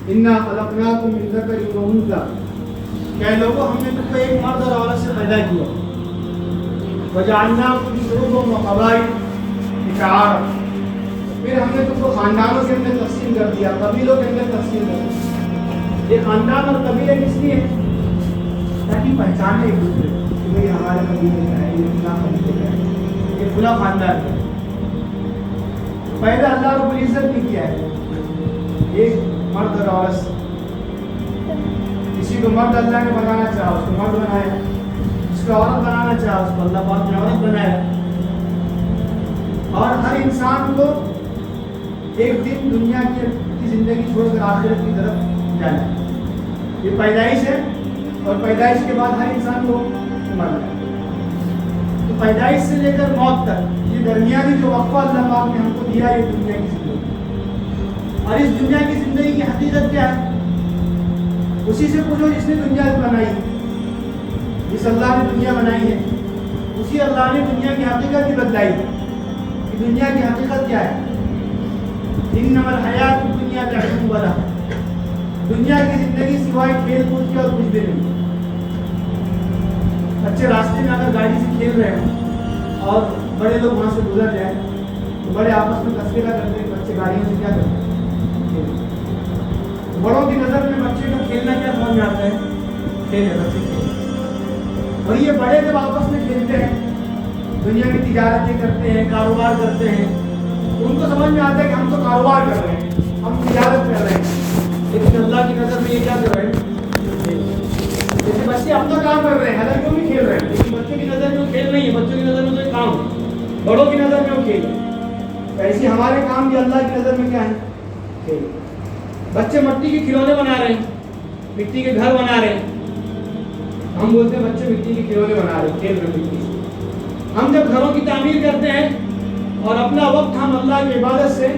انا خلقناکم من ذکر و انثی، کہ لوگوں ہم نے تم کو ایک مرد اور عورت سے پیدا کیا، وجعلناکم شعوبا و قبائل لتعارفوا، پھر ہم نے تم کو خاندانوں کے اندر تقسیم کر دیا، قبیلوں کے اندر تقسیم کر دیا۔ یہ خاندان اور قبیلے کس لیے؟ تاکہ پہچانے ایک دوسرے کہ بھئی ہمارے قبیلے کا ہے، یہ فلاں قبیلے کا ہے، یہ فلاں خاندان کا ہے۔ پیدا اللہ رب العزت نے کیا ہے ایک مرد اور عورت سے۔ کسی کو مرد اللہ نے بنانا چاہا اس کو مرد بنایا، جس کو عورت بنانا چاہا اس کو اللہ پاک نے عورت بنایا۔ اور ہر انسان کو ایک دن دنیا کی زندگی چھوڑ کر آخرت کی طرف جانا ہے، یہ پیدائش ہے، اور پیدائش کے بعد ہر انسان کو مرنا ہے۔ تو پیدائش سے لے کر موت تک یہ درمیانی جو وقفہ اللہ پاک نے ہم کو دیا ہے، یہ دنیا کی زندگی۔ اور اس دنیا کی زندگی کی حقیقت کیا ہے؟ اسی سے پوچھو جس نے دنیا بنائی ہے، جس اللہ نے دنیا بنائی ہے، اسی اللہ نے دنیا کی حقیقت بھی بتلائی ہے کہ دنیا کی حقیقت کیا ہے۔ انما الحیات الدنیا لعب و لہو، دنیا کی زندگی سوائے کھیل کود کے اور کچھ بھی نہیں۔ بچے راستے میں اگر گاڑی سے کھیل رہے ہیں اور بڑے لوگ وہاں سے گزر جائیں تو بڑے آپس میں تذکرہ کرتے ہیں، بچے گاڑیوں سے کیا کرتے ہیں؟ بڑوں کی نظر میں بچے کا کھیلنا کیا سمجھ میں آتا ہے؟ کھیل ہے، بچے کھیل۔ اور یہ بڑے جب آپس میں کھیلتے ہیں، دنیا کی تجارتیں کرتے ہیں، کاروبار کرتے ہیں، تو ان کو سمجھ میں آتا ہے کہ ہم تو کاروبار کر رہے ہیں، ہم تجارت کر رہے ہیں، لیکن اللہ کی نظر میں یہ کیا کر رہے ہیں؟ جیسے بچے اپنا کام کر رہے ہیں، حالانکہ وہ بھی کھیل رہے ہیں، لیکن بچوں کی نظر میں وہ کھیل نہیں ہے، بچوں کی نظر میں تو کام ہے، بڑوں کی نظر میں وہ کھیل ہے۔ ایسے ہمارے کام بھی اللہ کی نظر میں کیا ہے؟ کھیل۔ بچے مٹی کے کھلونے بنا رہے ہیں، مٹی کے گھر بنا رہے ہیں، ہم بولتے ہیں بچے مٹی کے کھلونے بنا رہے ہیں، کھیل رہے ہیں مٹی سے۔ ہم جب گھروں کی تعمیر کرتے ہیں اور اپنا وقت ہم اللہ کی عبادت سے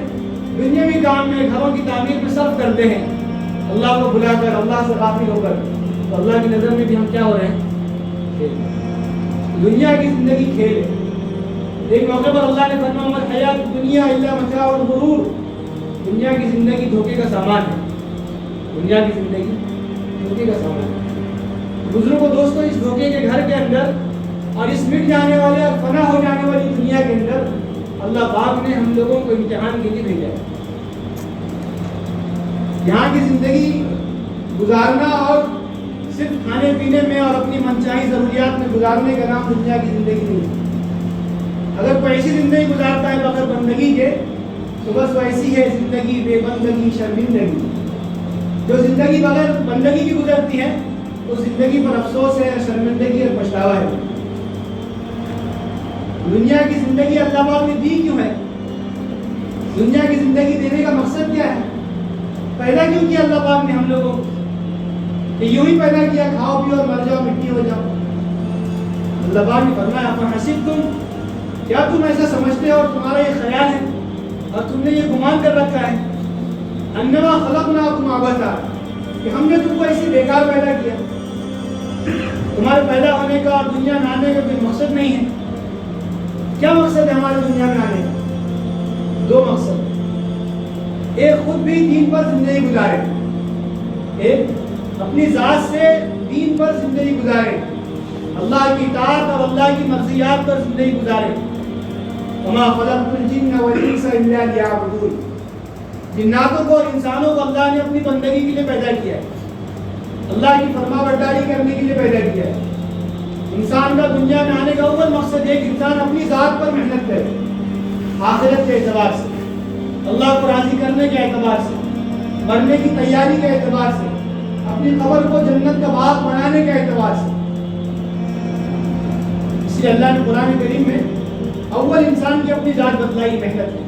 دنیاوی کام میں گھروں کی تعمیر میں صرف کرتے ہیں، اللہ کو بھلا کر، اللہ سے غافل ہو کر، تو اللہ کی نظر میں بھی ہم کیا ہو رہے ہیں؟ کھیل۔ دنیا کی زندگی کھیل ہے۔ ایک موقع پر اللہ نے فرمایا مَا الْحَیَاةُ الدُّنْیَا إِلَّا مَتَاعُ الْغُرُورِ، دنیا کی زندگی دھوکے کا سامان ہے، دنیا کی زندگی دھوکے کا سامان ہے۔ بزرگوں دوستوں، اس دھوکے کے گھر کے اندر اور اس مٹ جانے والے اور فنا ہو جانے والی دنیا کے اندر اللہ پاک نے ہم لوگوں کو امتحان کے لیے بھیجا ہے۔ یہاں کی زندگی گزارنا اور صرف کھانے پینے میں اور اپنی منچاہی ضروریات میں گزارنے کا نام دنیا کی زندگی نہیں ہے۔ اگر کوئی ایسی زندگی گزارتا ہے بغیر بندگی کے تو بس ویسی ہے زندگی بے بندگی شرمندگی۔ جو زندگی بغیر بندگی کی گزرتی ہے اس زندگی پر افسوس ہے، شرمندگی اور پچھتاوا ہے۔ دنیا کی زندگی اللہ پاک نے دی کیوں ہے؟ دنیا کی زندگی دینے کا مقصد کیا ہے؟ پیدا کیوں کیا اللہ پاک نے ہم لوگوں کو؟ کہ یوں ہی پیدا کیا کھاؤ پیو اور مر جاؤ، مٹی ہو جاؤ؟ اللہ پاک نے فرمایا فَحَسِبْتُمْ، کیا تم ایسا سمجھتے ہو اور تمہارا یہ خیال ہے اور تم نے یہ گمان کر رکھا ہے انما خلقناکم عبثا، کہ ہم نے تم کو ایسے بیکار پیدا کیا؟ تمہارے پیدا ہونے کا اور دنیا میں آنے کا کوئی مقصد نہیں ہے؟ کیا مقصد ہے ہمارے دنیا میں آنے کا؟ دو مقصد، ایک خود بھی دین پر زندگی گزارے، ایک اپنی ذات سے دین پر زندگی گزارے، اللہ کی اطاعت اور اللہ کی مرضیات پر زندگی گزارے۔ وما خلقت الجن والانس الا ليعبدون، جناتوں کو اور انسانوں کو اللہ نے اپنی بندگی کے لیے پیدا کیا ہے، اللہ کی فرما برداری کرنے کے لیے پیدا کیا ہے۔ انسان کا دنیا میں آنے کا اول مقصد ہے کہ انسان اپنی ذات پر محنت کرے، آخرت کے اعتبار سے، اللہ کو راضی کرنے کے اعتبار سے، مرنے کی تیاری کے اعتبار سے، اپنی قبر کو جنت کا باغ بنانے کے اعتبار سے۔ اس لیے اللہ نے قرآن کریم میں اول انسان کی اپنی ذات بتلائی محنت ہے۔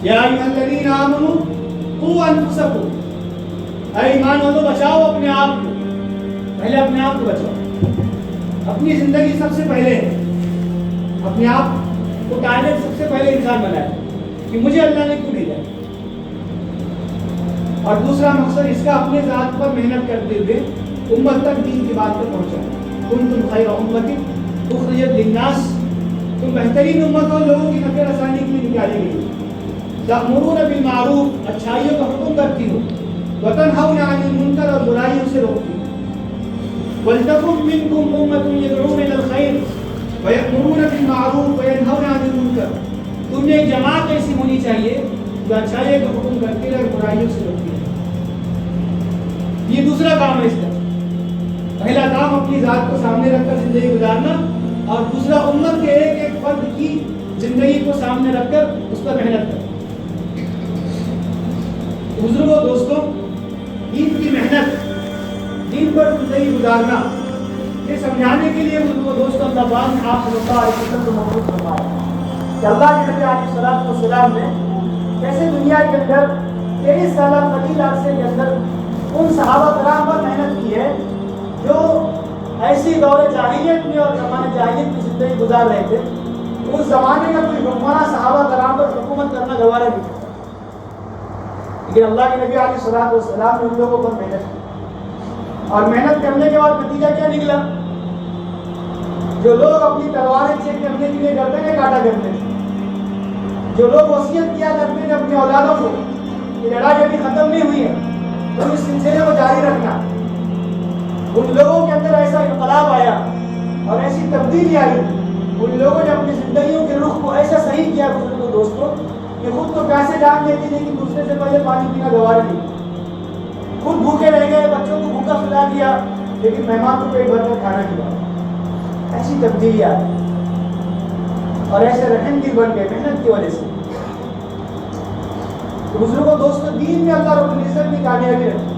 یا ایھا الذین آمنوا قوا انفسکم، اے ایمان والو بچاؤ اپنے آپ کو، پہلے اپنے آپ کو بچاؤ۔ اپنی زندگی سب سے پہلے ہے، اپنے آپ کو ٹارگیٹ سب سے پہلے انسان بنائے کہ مجھے اللہ نے کیوں بھیجا، اور دوسرا مقصد اس کا اپنے ذات پر محنت کرتے ہوئے امت تک دین کی بات پر پہنچانا۔ کنتم خیر امۃ اخرجت للناس، تم بہترین امت ہو، لوگوں کی نفع رسانی کے لیے نکالی گئی۔ تأمرون بالمعروف، اچھائیوں کا حکم کرتی ہو، وتنهون عن المنکر اور برائیوں سے روکتی ہے. وَلْتَكُن مِّنكُمْ أُمَّةٌ يَدْعُونَ إِلَى الْخَيْرِ وَيَأْمُرُونَ بِالْمَعْرُوفِ وَيَنْهَوْنَ عَنِ الْمُنكَرِ. تم نے ایک جماعت ایسی ہونی چاہیے جو اچھائی کا حکم کرتی رہے اور برائیوں سے روکتی رہے. یہ دوسرا کام ہے اس کا. پہلا کام اپنی ذات کو سامنے رکھ کر زندگی گزارنا، اور دوسرا امت کے ایک ایک فرد کی زندگی کو سامنے رکھ کر اس پر محنت کرنا. بزرگوں دوستوں، دین کی محنت، دین پر زندگی گزارنا، یہ سمجھانے کے لیے بزرگوں دوستوں اللہ پاک نے آپ صلی اللہ علیہ وسلم کو مبعوث فرمایا کہ اللہ کے نبی علیہ السلام نے کیسے دنیا کے اندر 23 سالہ طویل عرصے کے اندر ان صحابہ کرام پر محنت کی ہے جو ایسی دور جاہلیت میں اور زمانے جاہلیت میں زندگی گزار رہے تھے. اس زمانے کا کوئی حکمراں صحابہ کرام پر حکومت کرنا گوارا نہیں تھا، لیکن اللہ کے نبی علیہ السلام نے ان لوگوں پر محنت کی. اور محنت کرنے کے بعد نتیجہ کیا نکلا؟ جو لوگ اپنی تلواریں چیک کرنے کے لیے کرتے ہیں کاٹا کرتے ہیں، جو لوگ وصیت کیا کرتے ہیں اپنی اولادوں کو کہ لڑائی ابھی ختم نہیں ہوئی ہے تو اس سلسلے کو جاری رکھنا، ان لوگوں کے اندر ایسا انقلاب آیا اور ایسی تبدیلی آئی. ان لوگوں نے اپنی زندگیوں کے رخ کو ایسا صحیح کیا بزرگوں دوستوں کہ خود تو پیسے جان لیتے لیکن دوسرے سے پہلے پانی پینا گوارا نہیں، خود بھوکے رہ گئے، بچوں کو بھوکا سلا دیا لیکن مہمان کو پیٹ بھر کر کھانا کھلایا. ایسی تبدیلی آئی اور ایسے رحم دل بن گئے محنت کی وجہ سے. بزرگوں دوستوں، دین میں اللہ رب العزت کی کامیابی رکھی.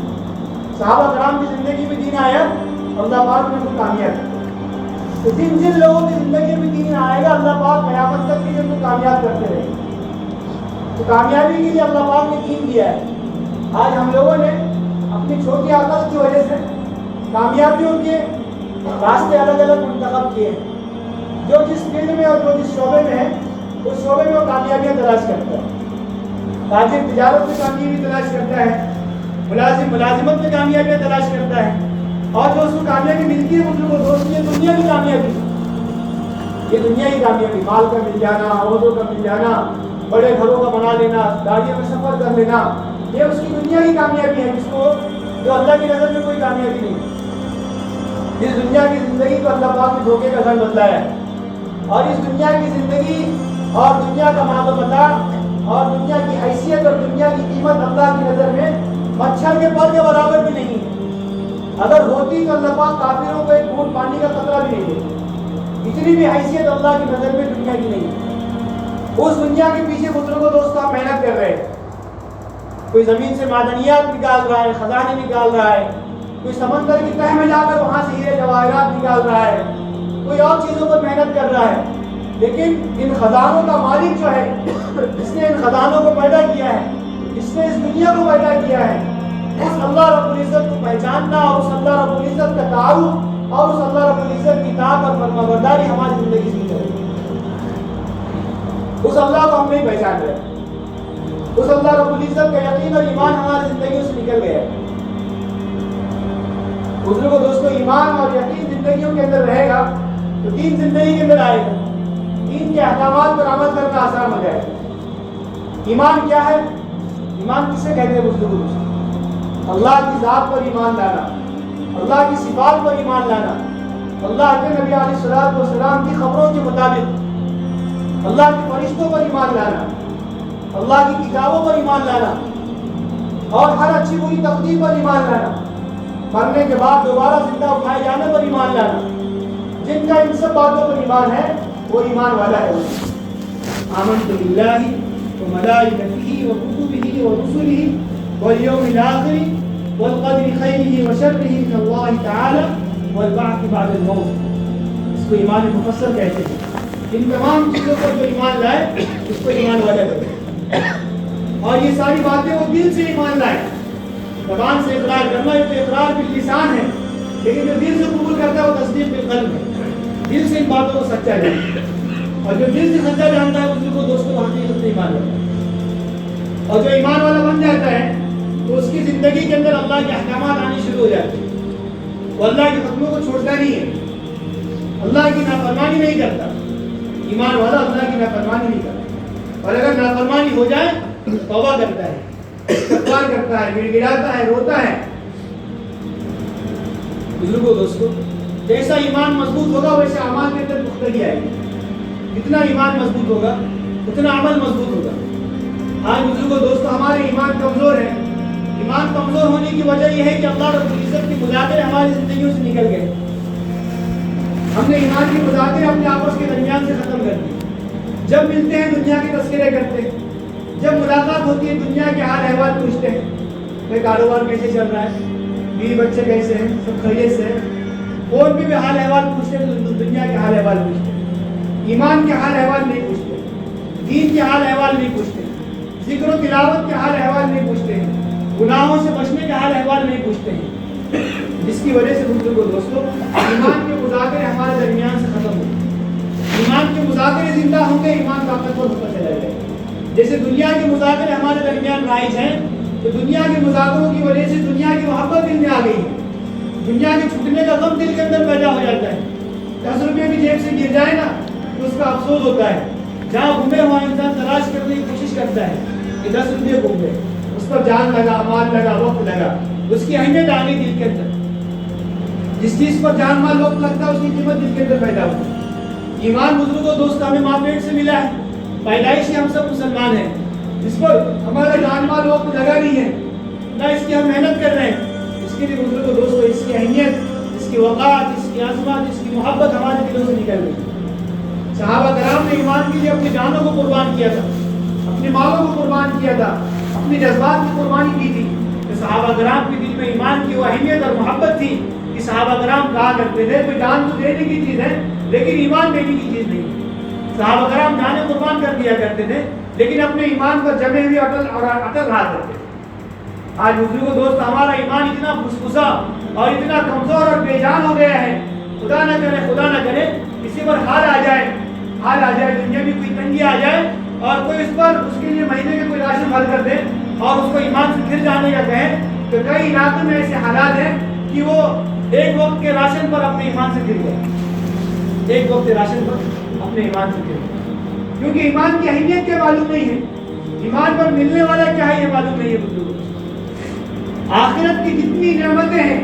صحابہ کرام کی زندگی میں دین آیا، اللہ پاک نے ان کو کامیاب کیا. تو جن لوگوں کی زندگی میں دین آئے گا اللہ پاک قیامت تک بھی ان کو کامیاب کرتے رہے گا. تو کامیابی کے لیے اللہ پاک نے دین دیا ہے. آج ہم لوگوں نے اپنی چھوٹی عقل کی وجہ سے کامیابیوں کے راستے الگ الگ منتخب کیے ہیں. جو جس فیلڈ میں اور جو جس شعبے میں ہے اس شعبے میں وہ کامیابیاں تلاش کرتا ہے. تاجر تجارت میں کامیابی تلاش کرتا ہے، ملازم ملازمت میں کامیابیاں تلاش کرتا ہے، اور جو اس کو کامیابی ملتی ہے بزرگوں دوست یہ دنیا کی کامیابی، یہ دنیا کی کامیابی، مال کا مل جانا، عہدوں کا مل جانا، بڑے گھروں کا بنا لینا، گاڑیوں میں سفر کر لینا، یہ اس کی دنیا کی کامیابی ہے جس کو جو اللہ کی نظر میں کوئی کامیابی نہیں. اس دنیا کی زندگی کو اللہ پاک نے دھوکے کا گھر بتلایا ہے، اور اس دنیا کی زندگی اور دنیا کا مال و متاع اور دنیا کی حیثیت اور دنیا کی قیمت اللہ کی نظر میں مچھر کے پر کے برابر بھی نہیں ہے. اگر ہوتی تو اللہ پاک کافروں کو ایک بوند پانی کا قطرہ بھی نہیں دیتے. اتنی بھی حیثیت اللہ کی نظر میں دنیا کی نہیں ہے. اس دنیا کے پیچھے بزرگوں دوستوں آپ محنت کر رہے ہیں. کوئی زمین سے معدنیات نکال رہا ہے، خزانے نکال رہا ہے، کوئی سمندر کی تہ میں جا کر وہاں سے ہیرے جواہرات نکال رہا ہے، کوئی اور چیزوں پر محنت کر رہا ہے. لیکن ان خزانوں کا مالک جو ہے، جس نے ان خزانوں کو پیدا کیا ہے، جس نے اس دنیا کو پیدا کیا ہے، اس اللہ رب العزت کو پہچاننا اور اس اللہ رب العزت کا تعارف اور اس اللہ رب العزت کی اطاعت اور فرمانبرداری ہماری زندگی سے کرے. اس اللہ کو ہم نہیں پہچان رہے. اس اللہ رب العزت کا یقین اور ایمان ہماری زندگیوں سے نکل گیا ہے. بزرگوں دوستوں، ایمان اور یقین زندگیوں کے اندر رہے گا تو دین زندگی کے اندر آئے گا. دین کے احکامات پر عمل کرنا آسان ہو جائے گا. ایمان کیا ہے؟ ایمان کسے کہتے ہیں بزرگوں دوستوں؟ اللہ کی ذات پر ایمان لانا، اللہ کی صفات پر ایمان لانا، اللہ کے نبی علیہ السلام کی خبروں کے مطابق اللہ کے فرشتوں پر ایمان لانا، اللہ کی کتابوں پر ایمان لانا، اور ہر اچھی بری تقدیر پر ایمان لانا، مرنے کے بعد دوبارہ زندہ اٹھائے جانے پر ایمان لانا. جن کا ان سب باتوں پر ایمان ہے وہ ایمان والا ہے. آمنت باللہ وملائکتہ وکتبہ ورسلہ والیوم الآخر والقدر خیرہ وشرہ من اللہ تعالی والبعث بعد الموت. اس کو ایمان مفسر کہتے ہیں. ان تمام چیزوں پر جو ایمان لائے اس کو ایمان والا کہتے ہیں. اور یہ ساری باتیں وہ دل سے ایمان لائے. زبان سے اقرار کرنا یہ تو اقرار باللسان ہے، لیکن جو دل سے قبول کرتا ہے وہ تصدیق بالقلب ہے. دل سے ان باتوں کو سچا جانتا ہے، اور جو دل سے سچا جانتا ہے اس کو دوستوں حقیقت سے ایمان رکھتا ہے. اور جو ایمان والا بن جاتا ہے تو اس کی زندگی کے اندر اللہ کے احکامات آنے شروع ہو جاتے ہیں. وہ اللہ کے حکموں کو چھوڑتا نہیں ہے، اللہ کی نافرمانی نہیں کرتا. ایمان والا اللہ کی نافرمانی نہیں کرتا، اور اگر نافرمانی ہو جائے توبہ کرتا ہے، استغفار کرتا ہے، گڑ گڑاتا ہے، روتا ہے۔ بزرگوں دوستوں، جیسا ایمان مضبوط ہوگا ویسے اعمال کے اندر پختگی آئے گی۔ جتنا ایمان مضبوط ہوگا اتنا عمل مضبوط ہوگا۔ آج بزرگوں دوستوں ہمارے ایمان کمزور ہے۔ ایمان کمزور ہونے کی وجہ یہ ہے کہ اللہ رب العزت کی مذاکرے ہماری زندگیوں سے نکل گئے۔ ہم نے ایمان کی مذاکرے اپنے آپس کے درمیان سے ختم کر دی۔ جب ملتے ہیں دنیا کے تذکرے کرتے ہیں، جب ملاقات ہوتی ہے دنیا کے حال احوال پوچھتے ہیں، کہ کاروبار کیسے چل رہا ہے، بیوی بچے کیسے ہیں، سب خیریت سے ہیں۔ فون پہ بھی حال احوال پوچھتے ہیں تو دنیا کے حال احوال پوچھتے ہیں، ایمان کے حال احوال نہیں پوچھتے، دین کے حال احوال نہیں پوچھتے، ذکر و تلاوت کے حال احوال نہیں پوچھتے ہیں، گناہوں سے بچنے کے حال احوال نہیں پوچھتے ہیں، جس کی وجہ سے بزرگوں دوستوں ایمان کے مذاکرے ہمارے درمیان سے ختم ہوتے ہیں۔ ایمان کے مذاکرے زندہ ہوں گے، ایمان طاقتور ہوتا چلا جائے گا۔ جیسے دنیا کے مذاکرے ہمارے درمیان رائج ہیں تو دنیا کے مذاکروں کی وجہ سے دنیا کی محبت دل میں آ گئی ہے، دنیا کے چھوٹنے کا غم دل کے اندر پیدا ہو جاتا ہے۔ 10 روپے بھی جیب سے گر جائے نا تو اس کا افسوس ہوتا ہے۔ جہاں گھومے وہاں انسان تلاش کرنے کی کوشش کرتا ہے کہ 10 روپے گھوم گئے، اس پر جان لگا، مال لگا، وقت لگا، اس کی اہمیت آ گئی دل کے اندر۔ جس چیز پر جان مال وقت لگتا ہے اس کی قیمت دل کے اندر پیدا ہوتی ہے۔ ایمان بزرگوں دوست ہمیں ماں پیٹ سے ملا ہے، پیدائش سے ہم سب مسلمان ہیں، جس پر ہمارا جان مال وقت لگا نہیں ہے، نہ اس کی ہم محنت کر رہے ہیں۔ اس کے لیے بزرگوں دوستوں اس کی اہمیت، اس کی وقار، اس کی عظمت، اس کی محبت ہمارے دلوں سے نکل گئی۔ صحابہ کرام نے ایمان کے لیے اپنی جانوں کو قربان کیا تھا، اپنے مالوں کو قربان کیا تھا، اپنی جذبات کی قربانی کی تھی۔ کہ صحابہ کرام کے دل میں ایمان کی وہ اہمیت اور محبت تھی کہ صحابہ کرام کہا کرتے تھے کوئی جان تو دینے کی چیز ہے لیکن ایمان دینے کی چیز نہیں۔ صحابہ کرام جانیں قربان کر دیا کرتے تھے لیکن اپنے ایمان پر جمے ہوئے اٹل رہا کرتے تھے۔ آج بزرگوں دوست ہمارا ایمان اتنا پھسپھسا اور اتنا کمزور اور بے جان ہو گیا ہے، خدا نہ کرے کسی پر حال آ جائے دنیا میں کوئی تنگی آ جائے اور کوئی اس کے لیے مہینے کے کوئی راشن بھر کر دے اور اس کو ایمان سے پھر جانے کا کہے تو کئی علاقوں میں ایسے حالات ہیں کہ وہ ایک وقت کے راشن پر اپنے ایمان سے گر گئے، ایک وقت کے راشن پر اپنے ایمان سے گر گئے، کیونکہ ایمان کی اہمیت کیا معلوم نہیں ہے، ایمان پر ملنے والا کیا ہے یہ معلوم نہیں ہے۔ بزرگوں آخرت کی جتنی نعمتیں ہیں،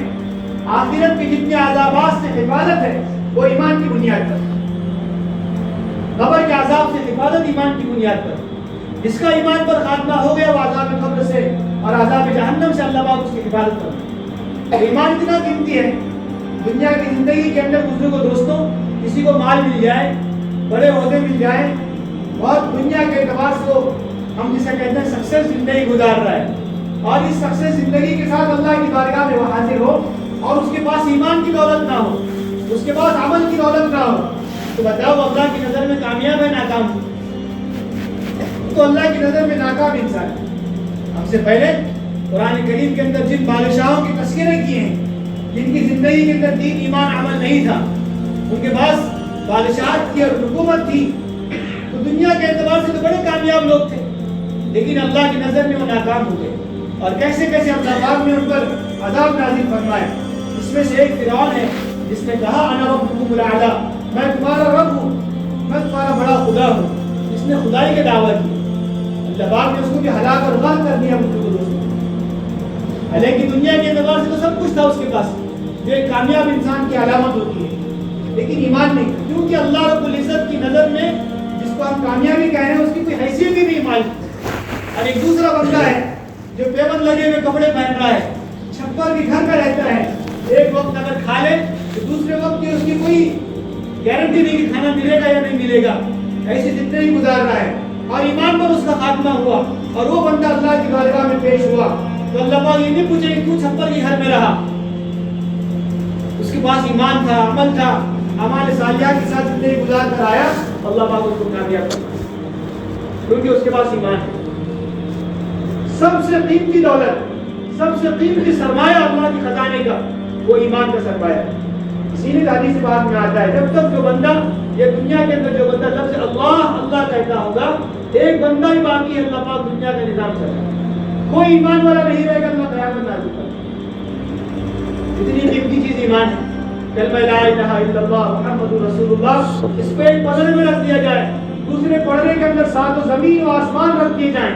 آخرت کی جتنی عذابات سے حفاظت ہے وہ ایمان کی بنیاد پر، قبر کے عذاب سے حفاظت ایمان کی بنیاد پر۔ جس کا ایمان پر خاتمہ ہو گیا وہ عذاب قبر سے اور عذاب جہنم سے اللہ پاک اس کی حفاظت کرتا ہے۔ ایمان اتنا قیمتی ہے، دنیا کی زندگی کے اندر بزرگوں دوستوں کسی کو مال مل جائے، بڑے عہدے مل جائیں، بہت دنیا کے اعتبار سے ہم جسے کہتے ہیں سکسیس زندگی گزار رہا ہے، اور اس سکسیس زندگی کے ساتھ اللہ کی بارگاہ میں وہ حاضر ہو اور اس کے پاس ایمان کی دولت نہ ہو، اس کے پاس عمل کی دولت نہ ہو، تو بتاؤ اللہ کی نظر میں کامیاب ہے ناکام؟ تو اللہ کی نظر میں ناکام انسان ہے۔ ہم سے پہلے قرآن کریم کے اندر جن بادشاہوں کے تذکرے کیے ہیں جن کی زندگی کے اندر دین ایمان عمل نہیں تھا، ان کے پاس بادشاہت کی اور حکومت تھی تو دنیا کے اعتبار سے تو بڑے کامیاب لوگ تھے، لیکن اللہ کی نظر میں وہ ناکام ہو گئے، اور کیسے کیسے اللہ پاک نے ان پر عذاب نازل فرمائے۔ اس میں سے ایک فرعون ہے جس نے کہا انا ربکم الاعلی، میں تمہارا رب ہوں، میں تمہارا بڑا خدا ہوں، اس نے خدائی کے دعویٰ کی۔ اللہ پاک نے اس کو بھی ہلاک اور غرق کر دیا۔ حالانکہ دنیا کے اعتبار سے تو سب کچھ تھا اس کے پاس، جو ایک کامیاب انسان کی علامت ہوتی ہے، لیکن ایمان نہیں، کیونکہ اللہ رب العزت کی نظر میں جس کو ہم کامیابی کہہ رہے ہیں اس کی کوئی حیثیت ہی نہیں مالک۔ اور ایک دوسرا بندہ ہے جو پیبند لگے ہوئے کپڑے پہن رہا ہے، چھپر بھی گھر کا رہتا ہے، ایک وقت اگر کھا لے تو دوسرے وقت کی اس کی کوئی گارنٹی نہیں کہ کھانا ملے گا یا نہیں ملے گا، ایسے جتنے ہی گزار رہا ہے، اور ایمان پر اس کا خاتمہ ہوا اور وہ بندہ اللہ کی بارگاہ میں پیش ہوا تو اللہ پاک یہ نہیں پوچھے کہ تو چھپر کے گھر میں رہا، اس کے پاس ایمان تھا، عمل تھا، اعمال صالحہ کے ساتھ زندگی گزار کر آیا، اللہ پاک اس کو کامیاب کرتا، کیونکہ اس کے پاس ایمان ہے۔ سب سے قیمتی دولت، سب سے قیمتی سرمایہ اللہ کے خزانے کا وہ ایمان کا سرمایہ ہے۔ اسی لیے حدیث بات میں آتا ہے جب تک جو بندہ یہ دنیا کے اندر جو بندہ لفظ اللہ اللہ کہتا ہوگا، ایک بندہ ہی باقی ہے، اللہ پاک دنیا کا نظام چل رہا ہے، کوئی ایمان والا نہیں رہے گا، اللہ قیامت نازل کرے گا۔ اتنی قیمتی چیز ایمان ہے، کلمہ لا الہ الا اللہ محمد رسول اللہ، اس کو ایک پلڑے میں رکھ دیا جائے، دوسرے پلڑے کے اندر ساتوں زمین و آسمان رکھ دیے جائیں،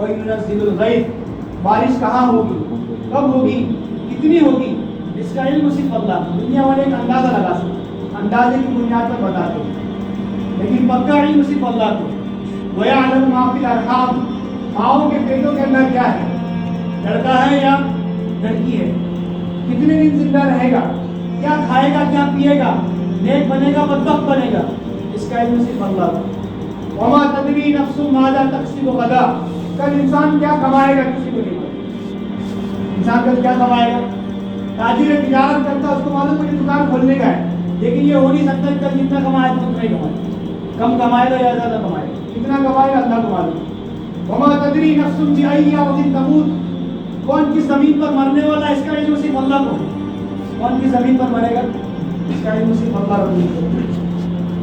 وَيُنَزِّلُ الْغَيْثَ، بارش کہاں ہوگی، کب ہوگی، کتنی ہوگی، اس کا علم صرف اللہ کو۔ دنیا والے ایک اندازہ لگا سکتے، اندازے کی بنیاد پر بتاتے ہیں، لیکن پکا علم صرف اللہ کو۔ وَيَعْلَمُ مَا فِي الْأَرْحَامِ، ماؤں کے پیٹوں کے اندر کیا ہے، لڑکا ہے یا لڑکی ہے، کتنے دن زندہ رہے گا، کیا کھائے گا، کیا پیے گا، نیک بنے گا بدبخت بنے گا، اس کا علم صرف اللہ کو۔ وَمَا تَدْرِي نَفْسٌ مَاذَا تَكْسِبُ غَدًا، کل انسان کیا کمائے گا کسی کو نہیں معلوم۔ انسان کل کیا کمائے گا، تاجر تجارت کرتا ہے، اس کو معلوم ہے کہ دکان کھولنے کا ہے، لیکن یہ ہو نہیں سکتا کہ کل جتنا کمائے گا اتنا ہی کمائے، کم کمائے گا یا زیادہ کمائے گا، کتنا کمائے گا اللہ کو معلوم۔ وَمَا تَدْرِي نَفْسٌ بِأَيِّ أَرْضٍ تَمُوتُ، کون کس زمین پر مرنے والا ہے، اس کا علم صرف اللہ کو ہے۔ کون کس زمین پر مرے گا، اس کا علم صرف اللہ کو ہے۔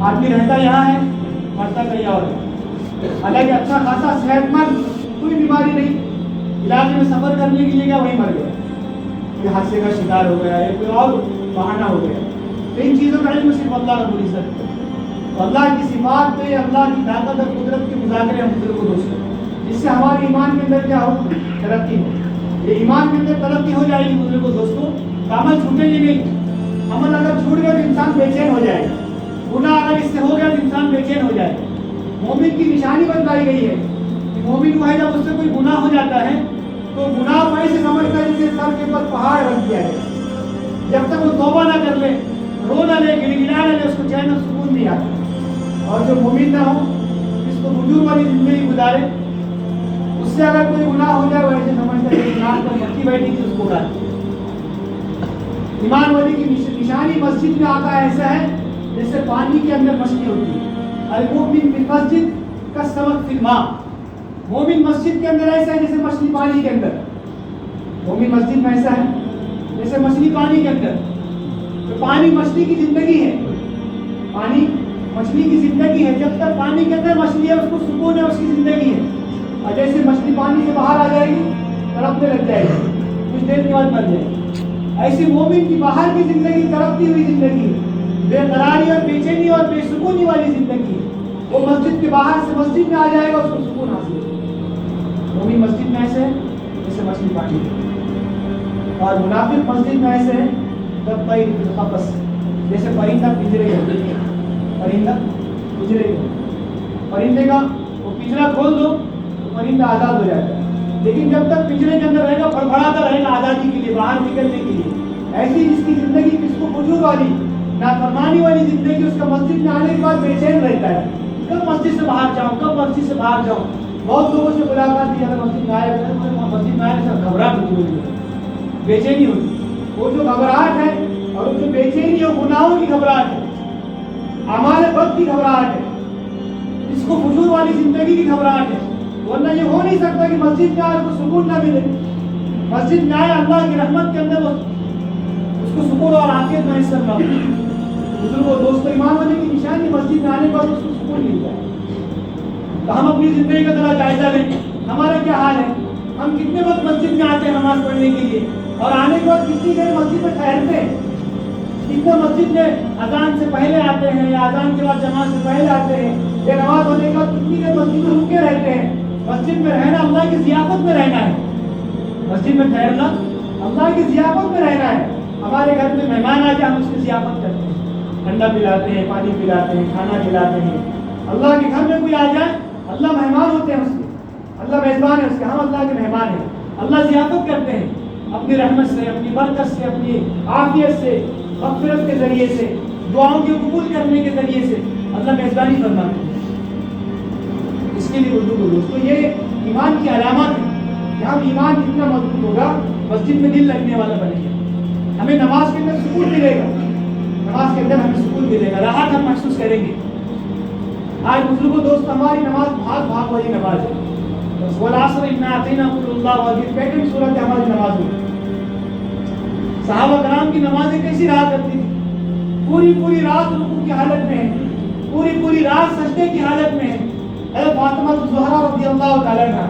آدمی رہتا یہاں ہے، مرتا کہیں اور ہے، حالانکہ اچھا خاصا صحت مند، کوئی بیماری نہیں، علاقے میں سفر کرنے کے لیے گیا وہیں مر گیا، کوئی حادثے کا شکار ہو گیا ہے، کوئی اور بہانہ ہو گیا۔ تو ان چیزوں کا علم صرف اللہ رب العزت ہے۔ تو اللہ کی صفات پہ اللہ کی طاقت اور قدرت کے مذاکرے ہم دوسروں کو دوستوں، جس سے ہمارے ایمان کے اندر کیا ہو، ترقی ہو۔ یہ ایمان کے اندر ترقی ہو جائے گی دوسرے کو دوستوں، عمل چھوٹے گی نہیں۔ عمل اگر چھوٹ گیا تو انسان بے چین ہو جائے گا، گناہ اگر اس سے ہو گیا تو انسان بے چین ہو جائے گا۔ مومن کی نشانی بتائی گئی ہے کہ مومن کو ہے جب اس سے کوئی گناہ ہو جاتا ہے تو گناہ کو ایسے سمجھتا ہے جسے سر کے اوپر پہاڑ رکھ دیا ہے، جب تک وہ توبہ نہ کر لے، رو نہ لے، گڑگڑا نہ لے، اس کو چین اور سکون نہیں آتا۔ اور جو مومن نہ ہو، جس کو فجور والی زندگی گزارے، اس سے اگر کوئی گناہ ہو جائے وہ ایسے سمجھتا ہے کہ گناہ پر مکھی بیٹھی تھی اس کو اڑا دیا۔ ایمان والی کی نشانی مسجد میں آتا ہے ایسا ہے جیسے پانی کے اندر مچھلی ہوتی ہے۔ المؤمن فی المسجد کالسمک فی الماء، مومن مسجد کے اندر ایسا ہے جیسے مچھلی پانی کے اندر۔ مومن مسجد میں ایسا ہے جیسے مچھلی پانی کے اندر۔ تو پانی مچھلی کی زندگی ہے، پانی مچھلی کی زندگی ہے، جب تک پانی کے اندر مچھلی ہے اس کو سکون ہے، اس کی زندگی ہے۔ اور جیسے مچھلی پانی سے باہر آ جائے گی تڑپنے لگ جائے گی، کچھ دیر کے بعد مر جائے گی۔ ایسی مومن کی باہر کی زندگی تڑپتی ہوئی زندگی ہے، بے قراری اور بے چینی اور بے سکونی والی زندگی ہے۔ وہ مسجد کے باہر سے مسجد میں آ جائے گا، اس کو سکون حاصل ہے۔ مومن مسجد میں ایسے ہے جیسے مچھلی پانی ہے، اور منافق مسجد میں ایسے ہے کالطیر فی القفص، جیسے پرندہ پنجرے کے، پرندہ پنجرے کے، پرندے کا وہ پنجرا کھول دو تو پرندہ آزاد ہو جاتا ہے، لیکن جب تک پنجرے کے اندر رہے گا پڑپڑاتا رہے گا آزادی کے لیے، باہر نکلنے کے لیے۔ ایسی جس کی زندگی، جس کو فجور والی نافرمانی والی زندگی، اس کا مسجد میں آنے کے بعد بے چین رہتا ہے، کب مسجد سے باہر جاؤں، کب مسجد سے باہر جاؤں۔ بہت لوگوں سے ملاقات کی، اگر مسجد میں آئے مسجد میں آئے سر گھبراہٹ ہوتی ہے، بے چینی ہوتی۔ وہ جو گھبراہٹ ہے اور وہ جو بے چینی ہے، گناہوں کی گھبراہٹ ہے، اعمال بد کی گھبراہٹ ہے، اس کو فجور والی زندگی کی گھبراہٹ ہے۔ ورنہ یہ ہو نہیں سکتا کہ مسجد میں آئے اس کو سکون نہ ملے، مسجد میں آئے اللہ کی رحمت کے اندر اس کو سکون اور عافیت میسر نہ ہو۔ بزرگوں دوستوں، ایمان والے کی نشانی مسجد میں آنے پر اس کو سکون ملتا ہے۔ تو ہم اپنی زندگی کا ذرا جائزہ لیں، ہمارا کیا حال ہے، ہم کتنے وقت مسجد میں آتے ہیں نماز پڑھنے کے لیے، اور آنے کے بعد کتنی دیر مسجد میں ٹھہرتے ہیں، کتنے مسجد میں اذان سے پہلے آتے ہیں یا اذان کے بعد جماعت سے پہلے آتے ہیں، یا نماز ہونے کے بعد کتنی دیر مسجد میں رکے رہتے ہیں۔ مسجد میں رہنا اللہ کی ضیافت میں رہنا ہے، مسجد میں ٹھہرنا اللہ کی ضیافت میں رہنا ہے۔ ہمارے گھر میں مہمان آ جائے ہم اس کی ضیافت کرتے ہیں، ٹھنڈا پلاتے ہیں، پانی پلاتے ہیں، کھانا کھلاتے ہیں۔ اللہ کے گھر میں کوئی آ جائے، اللہ مہمان ہوتے ہیں اس کے، اللہ میزبان ہے اس کے، ہم اللہ کے مہمان ہیں۔ اللہ ضیافت کرتے ہیں اپنی رحمت سے، اپنی برکت سے، اپنی عافیت سے، مغفرت کے ذریعے سے، دعاؤں کے قبول کرنے کے ذریعے سے اللہ میزبانی فرماتے ہیں۔ اس کے لیے دوستوں یہ ایمان کی علامات ہے کہ ہم ایمان جتنا مضبوط ہوگا مسجد میں دل لگنے والا بنے گا، ہمیں نماز کے اندر سکون ملے گا، نماز کے اندر ہمیں سکون ملے گا، راحت ہم محسوس کریں گے۔ آج بزرگوں دوست ہماری نماز بھاگ والی نماز ہے، والعصر انا اعطیناکم اللہ واضح پیٹرن صورت ہے ہماری نماز میں۔ صحابہ کرام کی نمازیں کیسی رہا کرتی تھی، پوری رات رکوع کی حالت میں ہے، پوری رات سجدے کی حالت میں ہے۔ حضرت فاطمہ الزہرا رضی اللہ تعالیٰ عنہا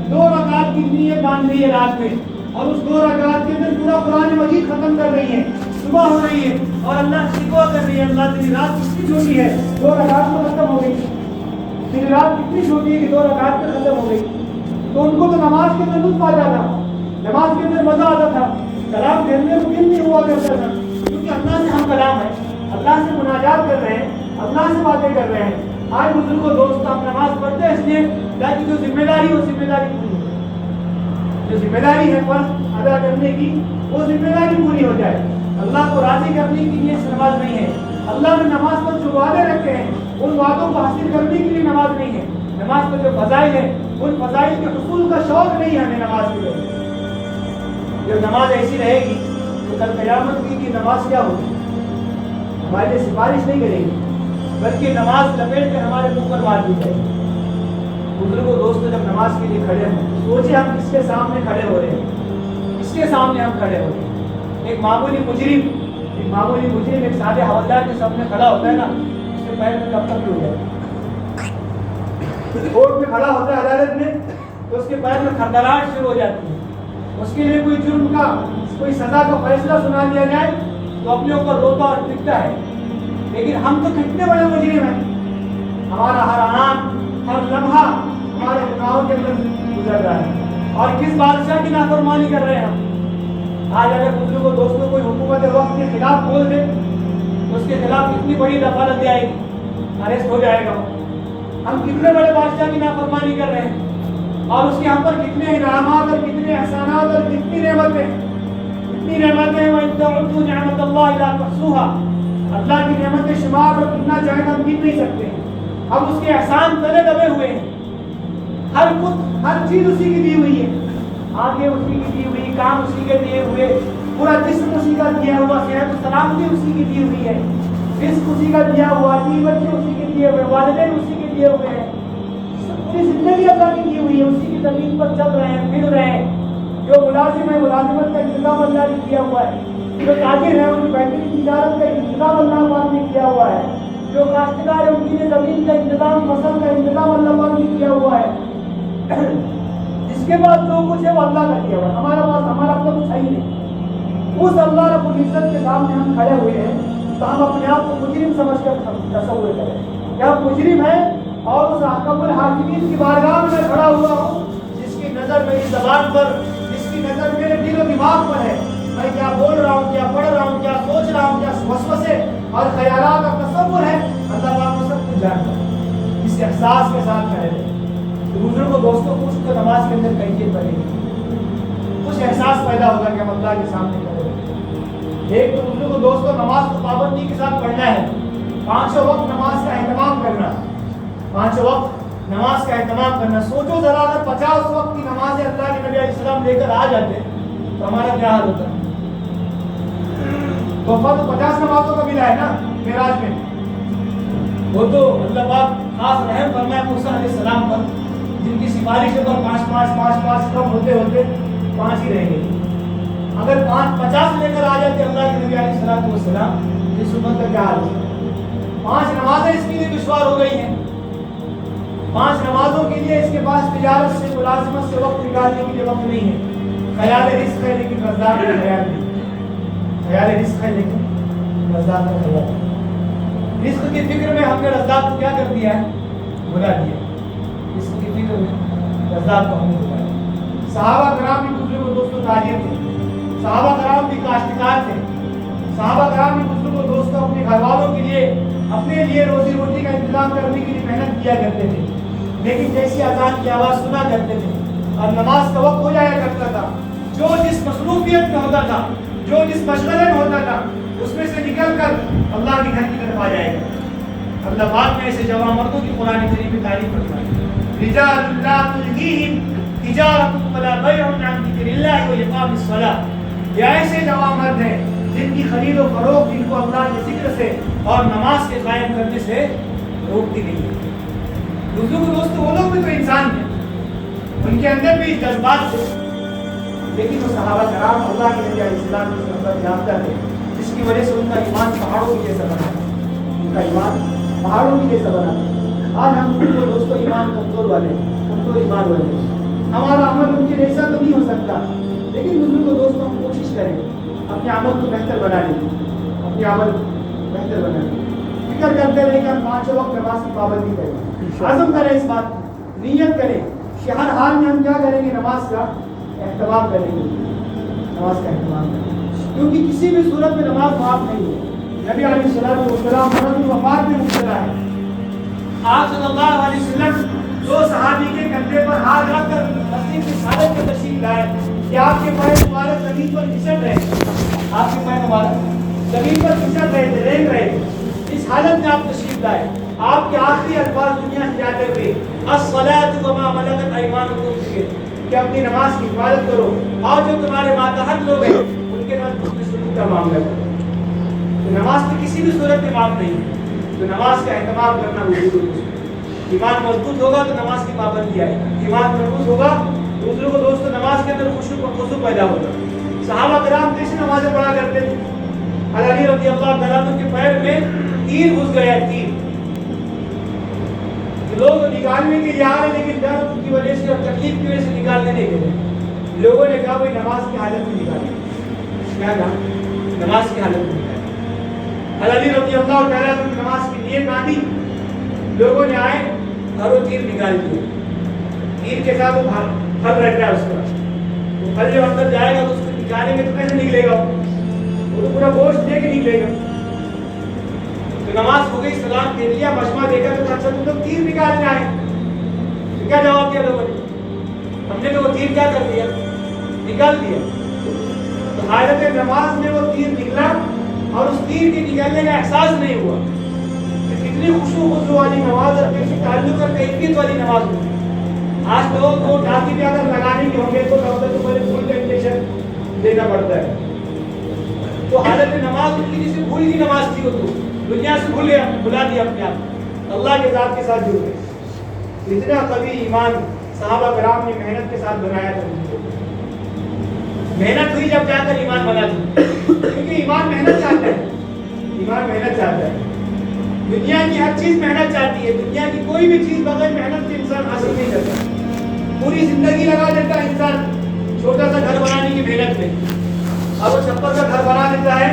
2 رکعت کی نیت باندھ رہی ہے رات میں، اور اس 2 رکعت کے اندر پورا قرآن مجید ختم کر رہی ہے، صبح ہو رہی ہے اور اللہ سے دعا کر رہی ہے، اللہ تیری رات کتنی چھوٹی ہے 2 رکعت میں ختم ہو گئی، تیری رات کتنی چھوٹی ہے کہ 2 رکعت میں ختم ہو گئی۔ تو ان کو تو نماز کے اندر لطف آتا تھا، نماز کے اندر مزہ آتا تھا، کلام کہنے میں ممکن نہیں ہوا کرتا تھا، کیونکہ اللہ سے ہم کلام ہے، اللہ سے مناجات کر رہے ہیں، اللہ سے باتیں کر رہے ہیں۔ آج بزرگوں دوست ہم نماز پڑھتے ہیں اس لیے تاکہ جو ذمہ داری وہ ذمہ داری پوری ہو جائے، جو ذمہ داری ہے فرض ادا کرنے کی وہ ذمہ داری پوری ہو جائے۔ اللہ کو راضی کرنے کے لیے نماز نہیں ہے، اللہ نے نماز پر جو وعدے رکھے ہیں ان وعدوں کو حاصل کرنے کے لیے نماز نہیں ہے، نماز پر جو فضائل ہیں ان فضائل کے حصول کا شوق نہیں ہے ہمیں نماز کے لیے۔ جب نماز ایسی رہے گی تو کل قیامت کی نماز کیا ہوگی؟ ہمارے لیے سفارش نہیں کرے گی، بلکہ نماز لپیٹ کر ہمارے منہ پر مار دی جائے گی۔ بزرگوں دوستوں جب نماز کے لیے کھڑے ہوں سوچے ہم کس کے سامنے کھڑے ہو رہے ہیں، کس کے سامنے ہم کھڑے ہو رہے ہیں۔ ایک معمولی مجرم ایک سادے حوالدار کے سامنے کھڑا ہوتا ہے نا، اس کے پیر میں کب تک ہو جائے گا؟ کورٹ میں کھڑا ہوتا ہے عدالت میں تو اس کے پیر میں کھڑکھڑاہٹ شروع ہو جاتی ہے، اس کے لیے کوئی جرم کا کوئی سزا کا فیصلہ سنا دیا جائے تو اپنے اوپر روتا اور پٹتا ہے۔ لیکن ہم تو کتنے بڑے مجرم ہیں، ہمارا ہر آن ہر لمحہ ہمارے گناہوں کے اندر گزر رہا ہے، اور کس بادشاہ کی نافرمانی کر رہے ہیں ہم۔ آج اگر بزرگوں دوستوں کوئی حکومت وقت کے خلاف بول دے تو اس کے خلاف کتنی بڑی دفالت آئے گی، اریسٹ ہو جائے گا۔ ہم کتنے بڑے بادشاہ کی نافرمانی کر رہے ہیں، اور اس کے ہم پر کتنے انعامات اور کتنے احسانات اور کتنی نعمتیں وَإِن تَعُدُّوا نِعْمَتَ اللَّهِ لَا تُحْصُوهَا، اللہ کی نعمتیں شمار اور کتنا چاہے ہم گن نہیں سکتے ہیں۔ ہم اس کے احسان تلے دبے ہوئے ہیں، ہر چیز اسی کی دی ہوئی ہے، آنکھیں اسی کی دی ہوئی، کام اسی کے دیے ہوئے، پورا جسم اسی کا دیا ہوا، صحت و سلامتی اسی کی دی ہوئی ہے، رزق اسی کا دیا ہوا، بیوی بچے اسی کے دیے ہوئے، والدین اسی کے دیے ہوئے ہیں، پوری زندگی اللہ کی دی ہوئی ہے، اسی کی زمین پر چل رہے ہیں، پھر رہے ہیں۔ جو ملازم ہے ملازمت کا انتظام اللہ نے کیا ہوا ہے، جو تاجر ہے ان کی بہترین تجارت کا انتظام اللہ پاک نے کیا ہوا ہے، جو کاشتکار ہے ان کی زمین کا انتظام فصل کا انتظام اللہ پاک نے کیا ہوا ہے۔ جس کے بعد جو کچھ ہے وہ اللہ کا کیا ہوا ہے، ہمارا اپنا کچھ ہے ہی نہیں۔ اس اللہ رب العزت کے سامنے ہم کھڑے ہوئے ہیں تو ہم اپنے آپ کو مجرم سمجھ کر تصور کریں کہ ہم مجرم ہیں، اور اس حکم الحاکمین کی بارگاہ میں کھڑا ہوا ہوں جس کی نظر میری زبان پر، جس کی نظر میرے دل و دماغ پر ہے، میں کیا بول رہا ہوں، کیا پڑھ رہا ہوں، کیا سوچ رہا ہوں، کیا وسوسے اور خیالات اور تصور ہے، اللہ پاک کو سب کچھ جانتا ہے۔ اس احساس کے ساتھ کھڑے رہے۔ بزرگوں دوستوں کچھ تو نماز کے اندر کیفیت بنے گی، کچھ احساس پیدا ہوگا کہ ہم اللہ کے سامنے کھڑے ہیں۔ ایک تو بزرگوں دوستوں نماز کو پابندی کے ساتھ پڑھنا ہے، 5 وقت نماز کا اہتمام کرنا، 5 وقت نماز کا اہتمام کرنا۔ سوچو ذرا اگر 50 وقت کی نماز اللہ کے نبی علیہ السلام لے کر آ جاتے تو ہمارا کیا حال ہوتا؟ تحفہ تو 50 نمازوں کا ملا ہے نا معراج میں، وہ تو اللہ پاک خاص رحم فرمائے موسیٰ علیہ السلام پر، جن کی سفارشوں پر 5 کم ہوتے 5 ہی رہ گئے۔ اگر 50 لے کر آ جاتے اللہ کے نبی علیہ السلام، اس امت کا کیا حال ہوتا؟ 5 نمازیں اس کے لیے دشوار ہو گئی ہیں، 5 نمازوں کے لیے اس کے پاس تجارت سے ملازمت سے وقت نکالنے کے لیے وقت نہیں ہے۔ خیال رزق ہے لیکن رزاق کا خیال نہیں، خیال رزق ہے لیکن رزاق کا خیال نہیں۔ رزق کی فکر میں ہم نے رزاق کو کیا کر دیا ہے؟ بھلا دیا۔ رزق کی فکر میں رزاق کو ہم نے بھلا دیا۔ صحابہ کرام بھی بزرگ دوستوں تاجر تھے، صحابہ کرام بھی کاشتکار تھے، صحابہ کرام بھی بزرگ دوستوں اپنے گھر والوں کے لیے اپنے لیے روزی روٹی کا انتظام کرنے کے لیے محنت کیا کرتے تھے، لیکن جیسی اذان کی آواز سنا کرتے تھے اور نماز کا وقت ہو جایا کرتا تھا، جو جس مصروفیت میں ہوتا تھا، جو جس مشغلے میں ہوتا تھا، اس میں سے نکل کر اللہ کے گھر کی طرف آ جائے گا۔ اللہ پاک نے ایسے جوان مردوں کی قرآن کریم میں تعریف فرمائی، رجال لا تلہیہم تجارت ولا بیع عن ذکر اللہ واقام الصلاۃ۔ یہ ایسے جوان مرد ہیں جن کی خرید و فروخت ان کو اللہ کے ذکر سے اور نماز کے قائم کرنے سے روکتی نہیں ہے۔ بزرگ دوستو وہ لوگ بھی تو انسان ہیں، ان کے اندر بھی جذبات تھے، لیکن وہ صحابہ کرام اللہ کے نبی علیہ السلام کی صحبت یافتہ تھے، جس کی وجہ سے ان کا ایمان پہاڑوں کی جیسا بنا، ان کا ایمان پہاڑوں کی جیسا بنا۔ آج ہم دوستو ایمان کمزور والے، کمزور ایمان والے، ہمارا عمل ان کے جیسا تو نہیں ہو سکتا، لیکن بزرگ دوستو ہم کوشش کریں اپنے عمل کو بہتر بنانے کی، اپنے عمل بہتر بنانے کی فکر کرتے رہے کہ ہم 5 وقت نماز کی پابندی کریں، عزم کریں، اس بات نیت کریں ہر حال میں ہم کیا کریں گے؟ نماز کا اہتمام کریں گے، نماز کا اہتمام کریں گے، کیونکہ کسی بھی صورت میں نماز معاف نہیں ہے۔ نبی علیہ السلام مرض الوفات میں مبتلا ہے، آپ صلی اللہ علیہ وسلم دو صحابی کے کندھے پر ہاتھ رکھ کر مسجد کی حالت میں تشریف لائے کہ آپ کے پیر مبارک زمین پر پھسل رہے تھے، آپ کے پیر مبارک زمین پر پھسل رہے تھے، رینگ رہے تھے، اس حالت میں آپ تشریف لائے۔ آپ کے آخری الفاظ دنیا سے جاتے ہوئے الصلاۃ وما ملکت ایمانکم تھے کہ اپنی نماز کی حفاظت کرو اور جو تمہارے ماتحت لوگ ہیں ان کے ساتھ حسن سلوک کا معاملہ کرو۔ تو نماز تو کسی بھی صورت میں معاف نہیں ہے، تو نماز کا اہتمام کرنا ضروری ہے۔ ایمان مضبوط ہوگا تو نماز کی پابندی آئے گی، ایمان مضبوط ہوگا دوسروں کو دوستوں نماز کے اندر خشوع پیدا ہوگا۔ صحابہ کرام کیسے نمازیں پڑھا کرتے تھے؟ علی رضی اللہ تعالیٰ عنہ کے پیر میں تیر گھس گیا، تیر لوگ نکالنے کے لیے آ رہے لیکن درد کی وجہ سے اور تکلیف کی وجہ سے نکالنے نہیں گئے۔ لوگوں نے کہا بھائی نماز کی حالت میں نکالیں، کیا کہا؟ نماز کی حالت میں نکالیں۔ علی رضی اللہ تعالیٰ عنہ نماز کی نیت باندھی، لوگوں نے آئے اور وہ تیر نکال دیے، تیر کے ساتھ وہ پھل رہتا ہے، اس کا وہ پھل جب اندر جائے گا تو اس کو نکالیں گے تو کیسے نکلے گا؟ وہ تو پورا گوشت دے کے نکلے گا۔ تو نماز ہو گئی، سلام دے دیا، مجمع دیکھا تو اچھا تم لوگ تیر نکالنے آئے، تو کیا جواب دیا لوگوں نے؟ ہم نے تو وہ تیر کیا کر دیا؟ نکال دیا۔ تو حالت نماز میں وہ تیر نکلا اور اس تیر کے نکلنے کا احساس نہیں ہوا۔ کتنی خشوع والی نماز اور کیسی تعلق اور کیفیت والی نماز ہوتی ہے۔ آج لوگوں کو ڈاکی بھی اگر لگانے کے ہوں گے تو پہلے فل ٹیمپریچر دینا پڑتا ہے۔ تو حالت نماز ان کی جسے بھول کی نماز تھی، وہ تو دنیا سے بھلا دیا اپنے آپ، اللہ کے ذات کے ساتھ جڑ گئے۔ اتنا قوی ایمان صحابہ کرام نے محنت کے ساتھ بنایا تھا، محنت ہوئی جب جا کر ایمان بنا تھا، کیونکہ ایمان محنت چاہتا ہے، ایمان محنت چاہتا ہے۔ دنیا کی ہر چیز محنت چاہتی ہے، دنیا کی کوئی بھی چیز بغیر محنت کے انسان حاصل نہیں کرتا۔ پوری زندگی لگا دیتا ہے انسان چھوٹا سا گھر بنانے کی محنت میں، اور وہ چھپر کا گھر بنا لیتا ہے،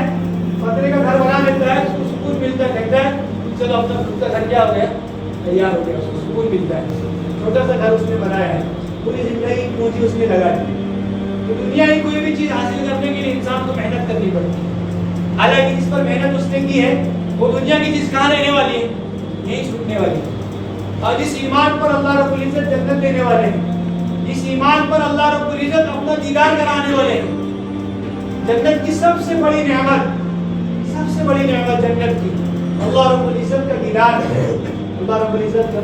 پتھرے کا گھر بنا لیتا ہے، اس کو سکون ملتا ہے، کہتا ہے چلو اپنا خود کا گھر کیا ہو گیا، تیار ہو گیا، اس کو سکون ملتا ہے، چھوٹا سا گھر اس نے بنایا ہے، پوری زندگی پونجی اس نے لگائی۔ تو دنیا کی کوئی بھی چیز حاصل کرنے کے لیے انسان کو محنت کرنی پڑتی ہے، حالانکہ جس پر محنت اس نے کی ہے وہ دنیا کی چیز کہاں رہنے والی ہے؟ یہی چھوٹنے والی ہے۔ اور جس ایمان پر اللہ رب العزت جنت دینے والے ہیں، جس ایمان پر اللہ رب العزت اپنا دیدار کرانے والے ہیں، جنت کی سب سے بڑی نعمت، سب سے بڑی نعمت جنت کی اللہ رب العزت کا دیدار ہے، اللہ رب العزت کا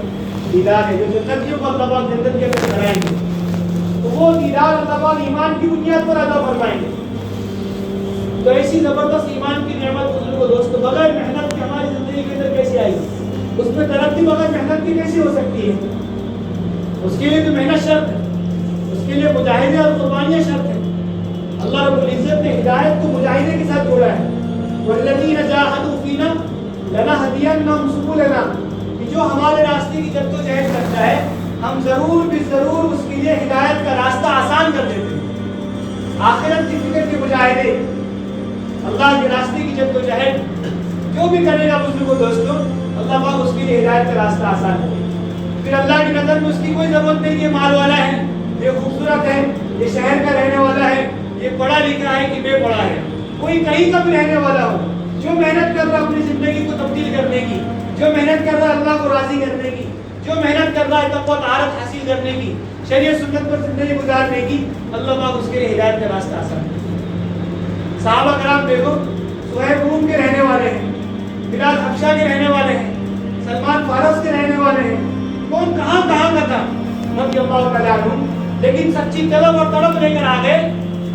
دیدار ہے۔ جو جنتیوں کو اللہ پاک جنت کے اندر بنائیں گے تو وہ دیدار اللہ پاک ایمان کی بنیاد پر عطا فرمائیں گے۔ تو ایسی زبردست ایمان کی نعمت بزرگوں دوستوں بغیر محنت کے ہماری زندگی کے اندر کیسے آئی؟ اس میں ترقی بغیر محنت کی کیسے ہو سکتی ہے؟ اس کے لیے تو محنت شرط ہے، اس کے لیے مجاہدے اور قربانیاں شرط ہیں۔ اللہ رب العزت نے ہدایت کو مجاہدے کے ساتھ جوڑا ہے، والذین جاہدوا فینا لنہدینہم سبلنا، کہ جو ہمارے راستے کی جدوجہد کرتا ہے ہم ضرور بھی ضرور اس کے لیے ہدایت کا راستہ آسان کر دیتے ہیں۔ آخرت کی فکر کے مجاہدے، اللہ کے راستے کی جدوجہد جو بھی کرے گا بزرگوں دوستوں، اللہ پاک اس کے لیے ہدایت کا راستہ آسان کرے گا۔ پھر اللہ کی نظر میں اس کی کوئی ضرورت نہیں کہ مال والا ہے، یہ خوبصورت ہے، یہ شہر کا رہنے والا ہے، یہ پڑھا لکھا ہے کہ بے پڑھا ہے، کوئی کہیں کا بھی رہنے والا ہو، جو محنت کر رہا ہے اپنی زندگی کو تبدیل کرنے کی، جو محنت کر رہا ہے اللہ کو راضی کرنے کی، جو محنت کر رہا ہے تقویٰ طہارت حاصل کرنے کی، شریعت سنت پر زندگی گزارنے کی، اللہ پاک اس کے لیے ہدایت کا راستہ آسان کرے۔ صحابہ کرام دیکھو، صہیب روم کے رہنے والے ہیں، بلال حبشہ کے رہنے والے ہیں، سلمان فارس کے رہنے والے ہیں، کون کہاں کہاں کا تھا رضی اللہ تعالیٰ عنہ، لیکن سچی طلب اور تڑپ لے کر آ گئے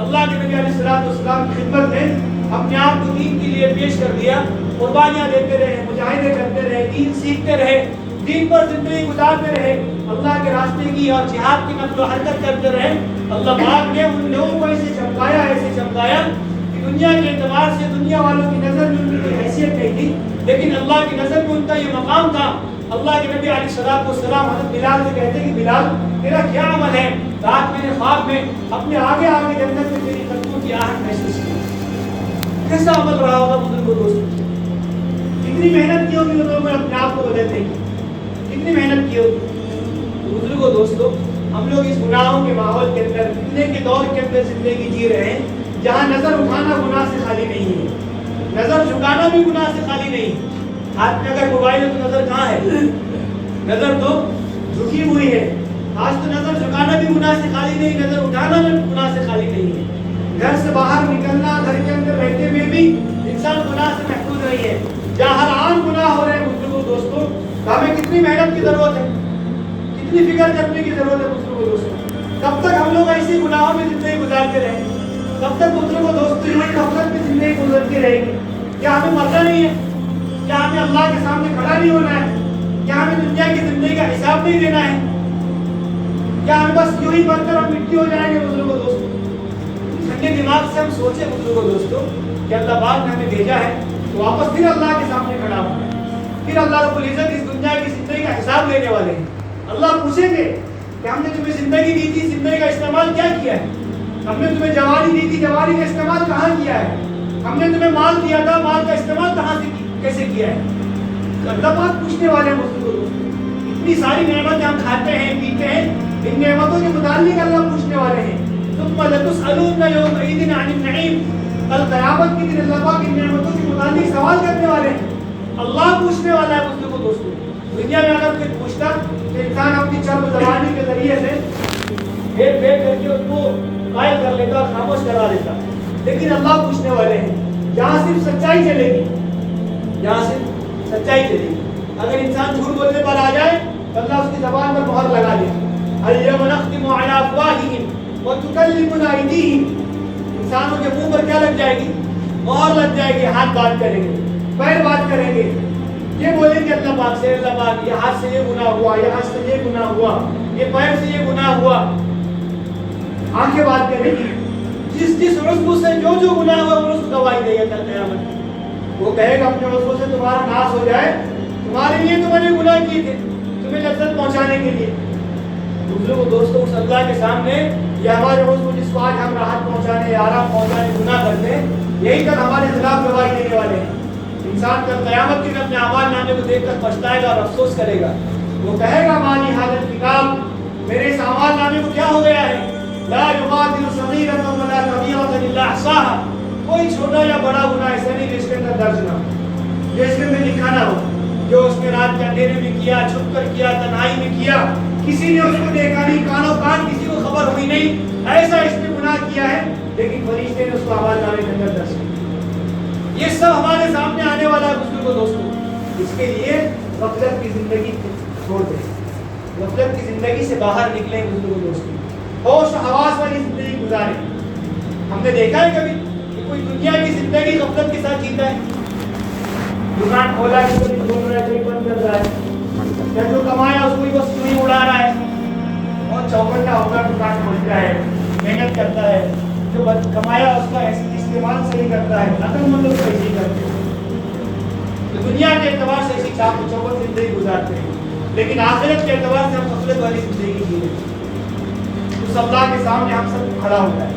اللہ کے نبی علیہ السلام کی خدمت میں، اپنے آپ کو دین کے لیے پیش کر دیا، قربانیاں دیتے رہے، مجاہدے کرتے رہے، دین سیکھتے رہے، دین پر زندگی گزارتے رہے، اللہ کے راستے کی اور جہاد کی نقل و حرکت کرتے رہے۔ اللہ پاک نے ان لوگوں کو ایسے چمکایا کہ دنیا کے اعتبار سے دنیا والوں کی نظر میں ان کی کوئی حیثیت نہیں تھی، لیکن اللہ کی نظر میں ان کا یہ مقام تھا۔ اللہ کے نبی علیہ السلام حضرت بلال سے کہتے ہیں کہ بلال تیرا کیا عمل ہے؟ رات میں نے خواب میں اپنے آگے جنت میں تیری قدموں کی آہٹ محسوس کی۔ کیسا عمل رہا ہوگا بزرگوں دوستوں؟ کتنی محنت کی ہوگی ان لوگوں نے اپنے آپ کو بدلنے کی، کتنی محنت کی ہوگی؟ بزرگوں دوستوں ہم لوگ اس گناہوں کے ماحول کے اندر فتنے کے دور کے اندر زندگی جی رہے ہیں جہاں نظر اٹھانا گناہ سے خالی نہیں ہے، نظر جھکانا بھی گناہ سے خالی نہیں ہے۔ ہاتھ میں اگر موبائل ہے تو نظر کہاں ہے؟ نظر تو جھکی ہوئی ہے۔ آج تو نظر جھکانا بھی گناہ سے خالی نہیں، نظر اٹھانا بھی گناہ سے خالی نہیں ہے۔ گھر سے باہر نکلنا، گھر کے اندر رہتے ہوئے بھی انسان گناہ سے محفوظ نہیں ہے۔ جہاں ہر آن گناہ ہو رہے ہیں بزرگوں دوستوں، ہمیں کتنی محنت کی ضرورت ہے، کتنی فکر کرنے کی ضرورت ہے بزرگوں دوستوں۔ کب تک ہم لوگ ایسی گناہوں میں زندگی گزارتے رہیں گے؟ کب تک بزرگوں دوستوں یہ غفلت میں زندگی گزرتی رہے گی؟ کیا ہمیں مرنا نہیں ہے؟ کیا ہمیں اللہ کے سامنے کھڑا نہیں ہونا ہے؟ کیا ہمیں دنیا کی زندگی کا حساب نہیں دینا ہے؟ کیا ہم بس یوں ہی بن کر ہم مٹی ہو جائیں گے بزرگوں دوستوں؟ ٹھنڈے دماغ سے ہم سوچیں بزرگوں دوستوں کہ اللہ پاک نے ہمیں بھیجا ہے تو واپس پھر اللہ کے سامنے کھڑا ہونا ہے، پھر اللہ رب العزت اس دنیا کی زندگی کا حساب لینے والے ہیں۔ اللہ پوچھیں گے کہ ہم نے تمہیں زندگی دی تھی، زندگی کا استعمال کیا کیا ہے؟ ہم نے تمہیں جوانی دی تھی، جوانی کا استعمال کہاں کیا ہے؟ ہم نے تمہیں مال دیا تھا، مال کا استعمال کہاں سے کیسے کیا ہے؟ اللہ پاک پوچھنے والے ہیں بزرگوں دوستوں۔ اتنی ساری نعمتیں ہم کھاتے ہیں پیتے ہیں، ان نعمتوں کے متعلق اللہ پوچھنے والے ہیں۔ ثم لتسألن يومئذ عن النعيم، کل قیامت کے دن اللہ پاک ان نعمتوں کے متعلق سوال کرنے والے ہیں۔ اللہ پوچھنے والا ہے بزرگوں دوستوں۔ دنیا میں اگر کوئی پوچھتا تو انسان اپنی چرب زبانی کے ذریعے سے بھید کر کے اس کو قائل کر لیتا اور خاموش کرا دیتا، لیکن اللہ پوچھنے والے ہیں۔ جہاں صرف سچائی چلے گی، جہاں صرف سچائی چلے گی۔ اگر انسان جھوٹ بولنے پر آ جائے تو اللہ اس کی زبان پر مہر لگا دے۔ اليوم نختم على افواههم وتكلمنا ايديهم، انسانوں کے منہ پر کیا لگ جائے گی؟ مہر لگ جائے گی۔ ہاتھ بات کریں گے، پیر بات کریں گے، یہ بولیں گے اللہ پاک سے، اللہ پاک یہ ہاتھ سے یہ گناہ ہوا، یہ ہاتھ سے یہ گناہ ہوا، یہ پیر سے یہ گناہ ہوا۔ آنکھیں بات کریں گی، جس عضو سے جو گناہ ہوا وہ اس گواہی دے گا کل قیامت۔ وہ کہے گا اپنے عضو سے تمہارا ناس ہو جائے، تمہارے لیے تو میں نے گناہ کیے تھے تمہیں لذت پہنچانے کے لیے۔ دوسروں کو دوستوں اس اللہ کے سامنے یہ ہمارے عضو جس کو آج ہم راحت پہنچانے، آرام پہنچانے گناہ کرتے ہیں، یہی کل ہمارے خلاف گواہی دینے والے ہیں۔ انسان کل قیامت کے دن اپنے اعمال نامے کو دیکھ کر پچھتائے گا اور افسوس کرے گا۔ وہ کہے گا مالی حاضر کتاب، میرے اس اعمال نامے کو کیا ہو گیا ہے؟ لا یغادر صغیرۃ ولا کبیرۃ الا احصاها، کوئی چھوٹا یا بڑا گناہ ایسا نہیں جس کے اندر درج نہ ہو، جو اس کے اندر لکھا نہ ہو۔ جو اس نے رات کے اندھیرے میں کیا، چھپ کر کیا، تنہائی میں کیا، کسی نے اس کو دیکھا نہیں، کانوں کان کسی کو خبر ہوئی نہیں، ایسا اس نے گناہ کیا ہے، لیکن فرشتے نے اس کو اعمال نامے کے اندر درج کیا۔ یہ سب ہمارے سامنے آنے والا ہے بزرگوں دوستوں۔ اس کے لیے غفلت کی زندگی چھوڑ دیں، غفلت کی زندگی سے باہر نکلیں بزرگوں دوستوں، ہوش و حواس والی زندگی گزاریں۔ ہم نے دیکھا ہے کبھی کہ کوئی دنیا کی زندگی غفلت کے ساتھ جیتا ہے؟ دکان کھولا ہے کبھی کھول رہا ہے کبھی بند کر رہا ہے، یا جو کمایا اس کو ہی بس چوری اڑا رہا ہے، بہت چوکٹا ہو کر دکان کھولتا ہے، محنت کرتا ہے، جو کمایا اس کا استعمال صحیح کرتا ہے، عقل مند لوگ صحیح کرتے ہیں۔ تو دنیا کے اعتبار سے ایسی چاپ چوپٹ زندگی گزارتے ہیں، لیکن آخرت کے اعتبار سے ہم غفلت والی زندگی جی رہے ہیں۔ اس اللہ کے سامنے ہم سب کھڑا ہوتا ہے،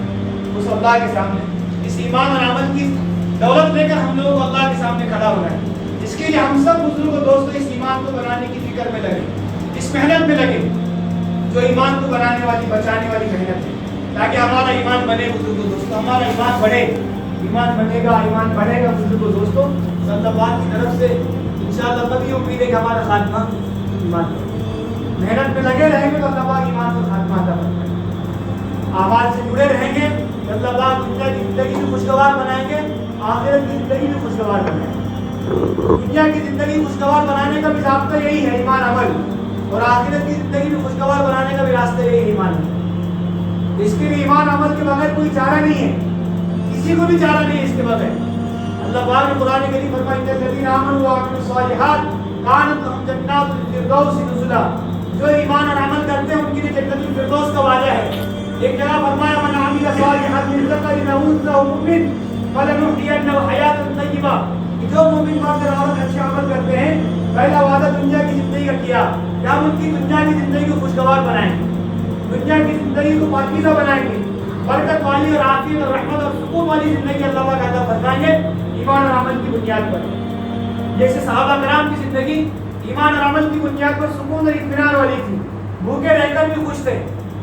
اس اللہ کے سامنے اس ایمان اور عمل کی دولت لے کر ہم لوگوں کو اللہ کے سامنے کھڑا ہونا ہے۔ اس کے لیے ہم سب بزرگ و دوستوں اس ایمان کو بنانے کی فکر میں لگے، اس محنت میں لگے جو ایمان کو بنانے والی، بچانے والی محنت ہے، تاکہ ہمارا ایمان بنے بزرگ و دوستوں، ہمارا ایمان بڑھے، ایمان بنے گا، ایمان بڑھے گا بزرگ و دوستوں۔ اللہ پاک کی طرف سے انشاءاللہ تبھی امید ہے کہ ہمارا خاتمہ ایمان پر، محنت میں لگے رہیں گے تو اللہ پاک ایمان پر خاتمہ عطا فرمائے گا۔ اعمال سے جڑے رہیں گے اللہ پاک دنیا کی زندگی بھی خوشگوار بنائیں گے، آخرت کی زندگی بھی خوشگوار بنائیں گے۔ دنیا کی زندگی خوشگوار بنانے کا بھی ضابطہ یہی ہے، ایمان عمل، اور آخرت کی زندگی بھی خوشگوار بنانے کا بھی راستہ یہی ہے، ایمان عمل۔ اس کے لیے ایمان عمل کے بغیر کوئی چارہ نہیں ہے، کسی کو بھی چارہ نہیں ہے اس کے بغیر۔ اللہ پاک نے قرآن کریم فرمایا ان الذین آمنوا وعملوا الصالحات کانت لهم جنات الفردوس نزلا، جو ایمان اور عمل کرتے ہیں ان کے لیے جنت الفردوس کا وعدہ ہے۔ ایک جگہ فرمایا من عمل صالحا من ذکر او انثى وهو مؤمن فلنحيينه حیاة طیبہ، جو مومن مرد اور عورت اچھے عمل کرتے ہیں پہلا وعدہ دنیا کی زندگی کا کیا کہ ہم ان کی دنیا کی زندگی کو خوشگوار بنائیں گے، دنیا کی زندگی کو پاکیزہ بنائیں گے، برکت والی اور عافیت اور رحمت اور سکون والی زندگی اللہ پاک عطا فرمائیں گے ایمان اور عمل کی بنیاد پر۔ جیسے صحابہ کرام کی زندگی ایمان اور عمل کی بنیاد پر سکون اور اطمینان والی تھی، بھوکے رہ کر بھی خوش تھے،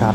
4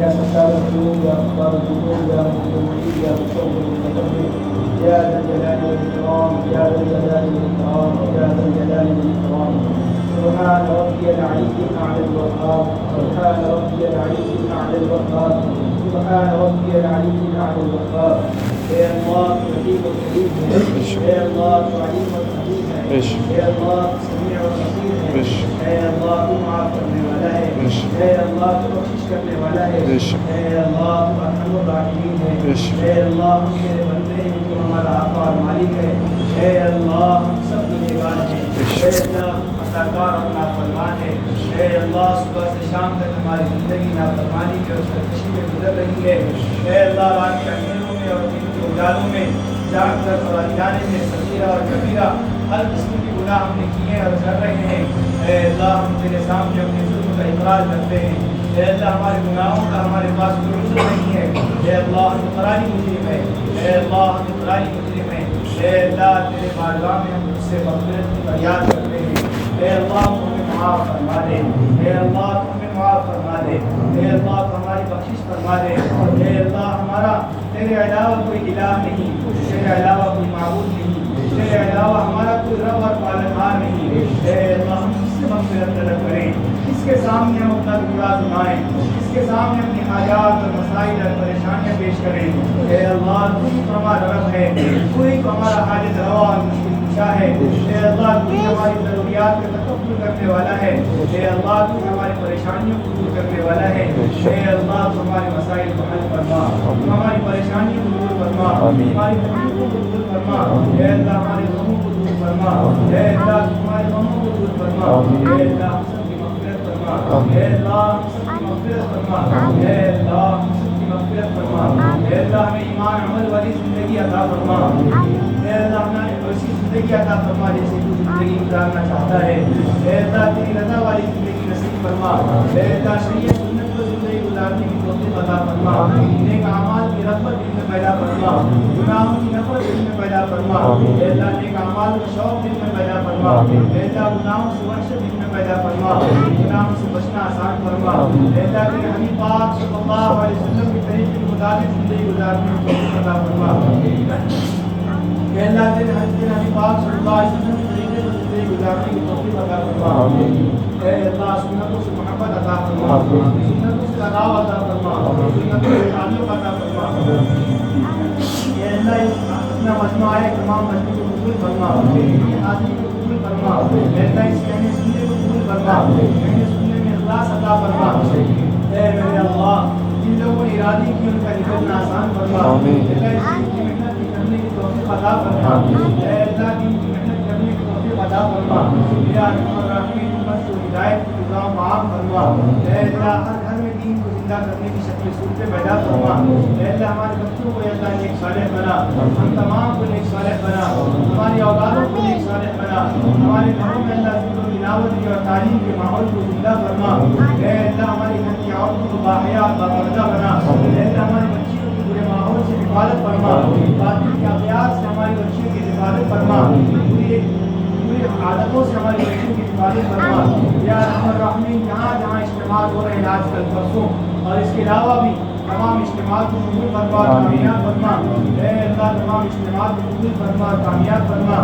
يا ستار الذنوب يا غفار الذنوب يا مغفر المذنب يا مصور المتكبر يا ذا الجلال والاكرام يا ذا الجلال والاكرام يا ذا الجلال والاكرام سبحان ربي العلي الاعلى الوهاب سبحان ربي العلي الاعلى الوهاب سبحان ربي العلي الاعلى الوهاب يا الله رقيب كريم يا الله عليم حكيم يا الله سميع بصير يا الله معاف کرنے والا ہے اے اللہ تو بخشش کرنے والا ہے اے اللہ تو ارحم الراحمین ہے اے اللہ ہم تیرے بندے ہیں تو ہمارا آقا اور مالک ہے اے اللہ ہم سب گنہگار ہیں اے اللہ خطاکار اور نافرمان ہے اے اللہ صبح سے شام تک ہماری زندگی نافرمانی کے اور سرکشی میں گزر رہی ہے اے اللہ رات کے اندھیروں میں اور دن کے اجالوں میں جاگ کر اور انجانے میں صغیرہ اور کبیرہ ہر قسم کی گناہ ہم نے کیے اور کر رہے ہیں اے اللہ ہم تیرے سامنے اپنے ظلم کا اقرار کرتے ہیں اے اللہ ہمارے گناہوں کا ہمارے پاس کوئی عذر نہیں ہے اے اللہ ہم اقراری مجرم ہے اے اللہ ہم اقراری مجرم ہے اے اللہ تیرے بارگاہ میں ہم تجھ سے مغفرت کی فریاد کرتے ہیں اے اللہ تو ہمیں معاف فرما دے اے اللہ تو ہمیں معاف فرما دے اے اللہ تو ہماری بخشش فرما دے اے اللہ ہمارا تیرے علاوہ کوئی الہ نہیں تیرے علاوہ کوئی معبود نہیں تیرے علاوہ ہمارا کوئی رب اور پالنہار نہیں اے اللہ ہم اس سے مغفرت طلب کریں اس کے سامنے ہم اپنا دعا سنائیں اس کے سامنے اپنی حاجات اور مسائل اور پریشانیاں پیش کریں اے اللہ تو ہی ہمارا رب ہے کوئی تو ہمارا حاجت روا اور مشکل کشا ہے اے اللہ تو ہی ہماری ضروریات کا تکفل کرنے والا ہے اے اللہ تو ہی ہماری پریشانیوں کو دور کرنے والا ہے اے اللہ تو ہمارے مسائل کو حل فرما ہماری پریشانیوں کو دور فرما ہماری تکلیفوں کو دور فرما اے اللہ ہمارے غموں کو دور فرما اے اللہ ہمارے غموں کو دور فرما اے اللہ ہم سب کی مغفرت فرما اے اللہ ہم سب کی مغفرت فرما اے اللہ ہم سب کی مغفرت فرما اے اللہ ہمیں ایمان عمل والی زندگی عطا فرما اے اللہ ہمیں ایسی زندگی عطا فرما جیسے تو زندگی گزارنا چاہتا ہے اے اللہ تیری رضا والی زندگی نصیب فرما اے اللہ شریعت سنت کو زندگی گزارنے کی توفیق عطا فرما نیک اعمال کی رغبت دل میں پیدا فرما گناہوں کی نفرت دل میں پیدا فرما اے اللہ نیک اعمال کا شوق دل میں پیدا فرما اے اللہ گناہوں سے وحشت دل میں پیدا فرما گناہوں سے بچنا آسان فرما اے اللہ تیرے حبیب پاک صلی اللہ علیہ وسلم کے طریقے کے مطابق زندگی گزارنے کی توفیق عطا فرما اے اللہ تیرے حبیب پاک صلی اللہ علیہ وسلم کے طریقے سے زندگی گزارنے کی توفیق عطا فرما اے اللہ سنتوں سے محبت عطا فرما سنتوں سے لگاؤ عطا فرما سنتوں سے تعلق عطا فرما اے اللہ اپنا مجموعہ ہے تمام مجموعے کو قبول فرما یہ حاضری کو قبول فرما اے اللہ اس کہنے سننے کو قبول فرما کہنے سننے میں اخلاص عطا فرما اے میرے اللہ جن لوگوں نے ارادے کی ان کا نکلنا آسان فرما اے اللہ اس دین کی محنت کرنے کی توفیق عطا فرما اے اللہ دین کی محنت کرنے کی توفیق عطا فرما یا ارحم الراحمین امت کو ہدایت کی نظام عام فرما اے اللہ ہر گھر میں دین کو زندہ کرنے کی شکل صورتیں پیدا فرما اے اللہ ہمارے بچوں کو اللہ نیک صالح بنا ہم تمام کو نیک صالح بنا ہماری اولادوں کو نیک صالح بنا ہمارے گھروں میں اللہ ذکر و تلاوت کی اور تعلیم کے ماحول کو زندہ فرما. اے اللہ ہماری گھر کی عورتوں کو باحیا باپردہ بنا. اے اللہ ہماری بچیوں کی برے ماحول سے حفاظت فرما. باطل کے اغیار سے ہماری بچیوں کی حفاظت فرما. برے عادتوں سے ہماری بچیوں کی حفاظت فرما. یا ارحم الراحمین جہاں جہاں اجتماعات ہو رہے ہیں آج کل پرسوں اور اس کے علاوہ بھی تمام اجتماعات کو قبول فرما کامیاب فرما. اے اللہ تمام اجتماعات کو قبول فرما کامیاب فرما.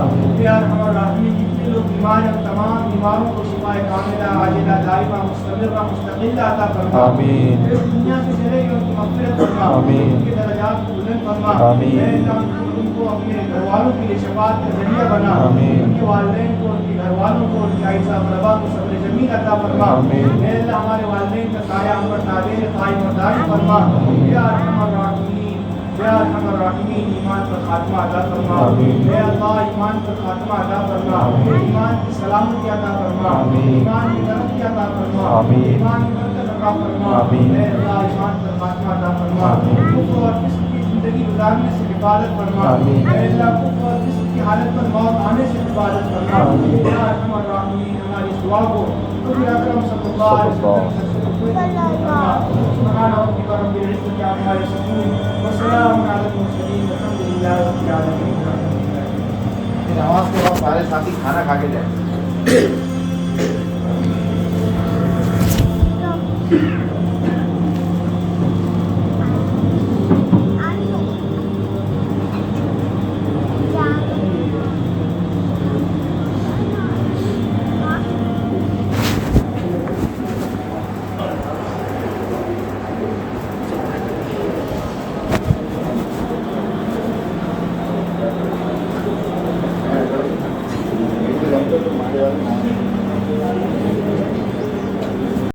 یا ارحم الراحمین جتنے لوگ بیمار ہیں تمام بیماروں کو شفا کاملہ عاجلہ دائمہ مستمرہ مستقلہ عطا فرما. آمین. اس دنیا سے چلے گئے ان کی مغفرت فرما. آمین. ان کے درجات کو بلند فرما. آمین. اے اللہ ان کو اپنے گھر والوں کے لیے شفاعت کا ذریعہ بنا. آمین. ان کے والدین کو ان کے گھر والوں کو ان کے عائشہ طلباء کو صبر جمیل عطا فرما. آمین. اے اللہ ہمارے والدین کا سایہ ہم پر نازل قائم و دائم فرما. یا ارحم الراحمین یا ارحم الراحمین ایمان پر خاتمہ عطا فرما. آمین. اے اللہ ایمان پر خاتمہ عطا فرما. ایمان کی سلامتی عطا فرما. آمین. ایمان کی ترقی عطا فرما. آمین. ایمان کی برکت عطا فرما. آمین. اے اللہ ایمان پر خاتمہ عطا فرما. آمین. کفر اور فسق کی زندگی گزارنے سے حفاظت فرما. آمین. اے اللہ کفر اور فسق کی حالت پر موت آنے سے حفاظت فرما. آمین. یا ارحم الراحمین ہماری اس دعا کو نبی اکرم صلی اللہ علیہ وسلم سبحان ربک رب العزة عما یصفون وسلام علی المرسلین والحمد للہ رب العالمین. نماز کے بعد سارے ساتھی کھانا کھا کے جائیں.